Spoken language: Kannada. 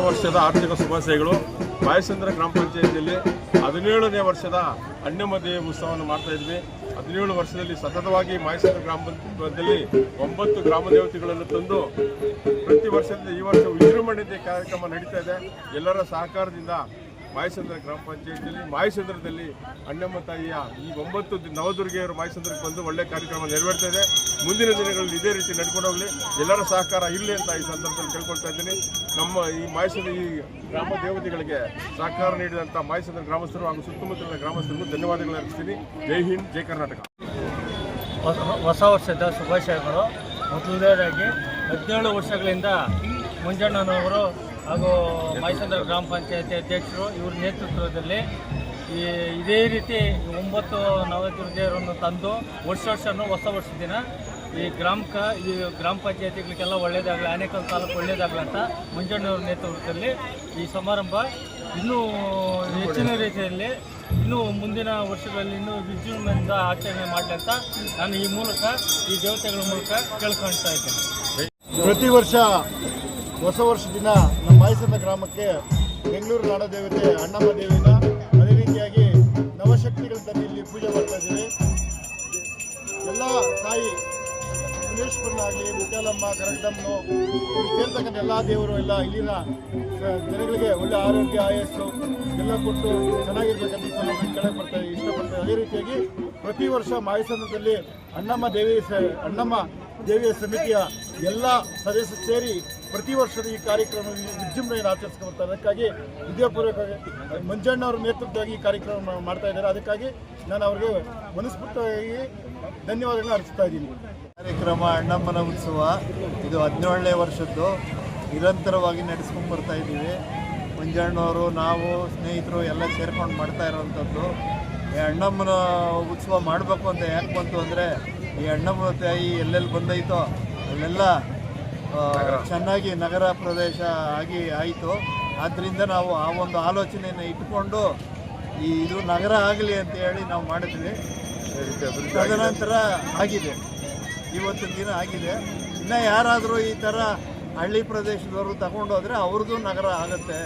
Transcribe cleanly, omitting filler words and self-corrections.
ವರ್ಷದ ಆರ್ಥಿಕ ಶುಭಾಶಯಗಳು. ಮಾಯಸಂದ್ರ ಗ್ರಾಮ ಪಂಚಾಯತಿಯಲ್ಲಿ 17ನೇ ವರ್ಷದ ಅಣ್ಣಮದೇವಿ ಉತ್ಸವವನ್ನು ಮಾಡ್ತಾ ಇದ್ವಿ. 17 ವರ್ಷದಲ್ಲಿ ಸತತವಾಗಿ ಮಾಯಸಂದ್ರ ಗ್ರಾಮದಲ್ಲಿ 9 ಗ್ರಾಮ ದೇವತೆಗಳನ್ನು ತಂದು ಪ್ರತಿ ವರ್ಷದಿಂದ ಈ ವರ್ಷ ವಿಜೃಂಭಣೆಯ ಕಾರ್ಯಕ್ರಮ ನಡೀತಾ ಇದೆ. ಎಲ್ಲರ ಸಹಕಾರದಿಂದ ಮಾಯಸಂದ್ರ ಗ್ರಾಮ ಪಂಚಾಯತಿಯಲ್ಲಿ ಮಾಯಸಂದ್ರದಲ್ಲಿ ಅಣ್ಣಮ್ಮ ತಾಯಿಯ ಈ 9 ನವದುರ್ಗೆಯರು ಮಾಯಸಂದ್ರಕ್ಕೆ ಬಂದು ಒಳ್ಳೆ ಕಾರ್ಯಕ್ರಮ ನೆರವೇರ್ತಾ ಇದೆ. ಮುಂದಿನ ದಿನಗಳಲ್ಲಿ ಇದೇ ರೀತಿ ನಡ್ಕೊಂಡು ಹೋಗಲಿ, ಎಲ್ಲರ ಸಹಕಾರ ಇರಲಿ ಅಂತ ಈ ಸಂದರ್ಭದಲ್ಲಿ ಕೇಳ್ಕೊಳ್ತಾ ಇದ್ದೀನಿ. ನಮ್ಮ ಈ ಮಾಯಸಂದ್ರ ಈ ಗ್ರಾಮ ದೇವತೆಗಳಿಗೆ ಸಹಕಾರ ನೀಡಿದಂಥ ಮಾಯಸಂದ್ರ ಗ್ರಾಮಸ್ಥರು ಹಾಗೂ ಸುತ್ತಮುತ್ತಲಿನ ಗ್ರಾಮಸ್ಥರಿಗೂ ಧನ್ಯವಾದಗಳು ಅರ್ಪಿಸ್ತೀನಿ. ಜೈ ಹಿಂದ್, ಜೈ ಕರ್ನಾಟಕ. ಹೊಸ ವರ್ಷದ ಶುಭಾಶಯಗಳು. ಮೊದಲನೇದಾಗಿ 17 ವರ್ಷಗಳಿಂದ ಮಂಜಣ್ಣನವರು ಹಾಗೂ ಮಾಯಸಂದ್ರ ಗ್ರಾಮ ಪಂಚಾಯತಿ ಅಧ್ಯಕ್ಷರು ಇವರ ನೇತೃತ್ವದಲ್ಲಿ ಇದೇ ರೀತಿ 9 ನವದುರ್ಗೆಯರನ್ನು ತಂದು ವರ್ಷನೂ ಹೊಸ ವರ್ಷದ ದಿನ ಈ ಗ್ರಾಮ ಪಂಚಾಯತಿಗಳಿಗೆಲ್ಲ ಒಳ್ಳೆಯದಾಗಲಿ, ಆನೇಕಲ್ ತಾಲೂಕು ಒಳ್ಳೆಯದಾಗಲಿ ಅಂತ ಮಂಜಣ್ಣವ್ರ ನೇತೃತ್ವದಲ್ಲಿ ಈ ಸಮಾರಂಭ ಇನ್ನೂ ಹೆಚ್ಚಿನ ರೀತಿಯಲ್ಲಿ ಇನ್ನೂ ಮುಂದಿನ ವರ್ಷಗಳಲ್ಲಿ ಇನ್ನೂ ವಿಜೃಂಭಣೆಯಿಂದ ಆಚರಣೆ ಮಾಡಲಿ ಅಂತ ನಾನು ಈ ಮೂಲಕ ಈ ದೇವತೆಗಳ ಮೂಲಕ ಕೇಳ್ಕೊಳ್ತಾ ಇದ್ದೇನೆ. ಪ್ರತಿ ವರ್ಷ ಹೊಸ ವರ್ಷ ದಿನ ನಮ್ಮ ಮಾಯಸಂದ್ರ ಗ್ರಾಮಕ್ಕೆ ಬೆಂಗಳೂರು ನಾಡದೇವತೆ ಅಣ್ಣಮ್ಮ ದೇವಿನ ಅದೇ ರೀತಿಯಾಗಿ ನವಶಕ್ತಿಗಳ ತಂದು ಇಲ್ಲಿ ಪೂಜೆ ಮಾಡ್ತಾ ಇದ್ದೀವಿ. ಎಲ್ಲ ತಾಯಿ ಮುನೇಶ್ವರನಾಗಲಿ, ಮುತ್ಯಾಲಮ್ಮ, ಕರಗದಮ್ಮನು ಇಲ್ಲಿ ಸೇರ್ತಕ್ಕಂಥ ಎಲ್ಲ ದೇವರು ಎಲ್ಲ ಇಲ್ಲಿನ ಜನಗಳಿಗೆ ಒಳ್ಳೆ ಆರೋಗ್ಯ, ಆಯಸ್ಸು ಎಲ್ಲ ಕೊಟ್ಟು ಚೆನ್ನಾಗಿರ್ಬೇಕಂತ ಕೆಳಗೆ ಬರ್ತಾರೆ ಇಷ್ಟಪಡ್ತಾರೆ. ಅದೇ ರೀತಿಯಾಗಿ ಪ್ರತಿ ವರ್ಷ ಮಾಯಸಂದ್ರದಲ್ಲಿ ಅಣ್ಣಮ್ಮ ದೇವಿಯ ಸಮಿತಿಯ ಎಲ್ಲ ಸದಸ್ಯರು ಸೇರಿ ಪ್ರತಿ ವರ್ಷದ ಈ ಕಾರ್ಯಕ್ರಮ ವಿಜೃಂಭಣೆಯನ್ನು ಆಚರಿಸ್ಕೊಳ್ತಾರೆ. ಅದಕ್ಕಾಗಿ ವಿದ್ಯಾಪೂರ್ವಕವಾಗಿ ಮಂಜಣ್ಣವ್ರ ನೇತೃತ್ವವಾಗಿ ಈ ಕಾರ್ಯಕ್ರಮ ಮಾಡ್ತಾ ಇದ್ದಾರೆ. ಅದಕ್ಕಾಗಿ ನಾನು ಅವ್ರಿಗೆ ಮನಸ್ಫೂರ್ತಿಯಾಗಿ ಧನ್ಯವಾದಗಳನ್ನ ಅರ್ಪಿಸ್ತಾ ಇದ್ದೀನಿ. ಕಾರ್ಯಕ್ರಮ ಅಣ್ಣಮ್ಮನ ಉತ್ಸವ ಇದು 17ನೇ ವರ್ಷದ್ದು ನಿರಂತರವಾಗಿ ನಡೆಸ್ಕೊಂಡು ಬರ್ತಾ ಇದ್ದೀವಿ. ಮಂಜಣ್ಣವರು, ನಾವು, ಸ್ನೇಹಿತರು ಎಲ್ಲ ಸೇರ್ಕೊಂಡು ಮಾಡ್ತಾ ಇರೋವಂಥದ್ದು. ಈ ಅಣ್ಣಮ್ಮನ ಉತ್ಸವ ಮಾಡಬೇಕು ಅಂತ ಯಾಕೆ ಬಂತು ಅಂದರೆ, ಈ ಅಣ್ಣಮ್ಮ ತಾಯಿ ಎಲ್ಲೆಲ್ಲಿ ಬಂದೈತೋ ಅಲ್ಲೆಲ್ಲ ಚೆನ್ನಾಗಿ ನಗರ ಪ್ರದೇಶ ಆಯಿತು. ಆದ್ದರಿಂದ ನಾವು ಆ ಒಂದು ಆಲೋಚನೆಯನ್ನು ಇಟ್ಕೊಂಡು ಇದು ನಗರ ಆಗಲಿ ಅಂತ ಹೇಳಿ ನಾವು ಮಾಡಿದ್ವಿ. ತದನಂತರ ಆಗಿದೆ, ಇವತ್ತಿನ ದಿನ ಆಗಿದೆ. ಇನ್ನು ಯಾರಾದರೂ ಈ ಥರ ಹಳ್ಳಿ ಪ್ರದೇಶದವರು ತಗೊಂಡೋದ್ರೆ ಅವ್ರದ್ದು ನಗರ ಆಗುತ್ತೆ.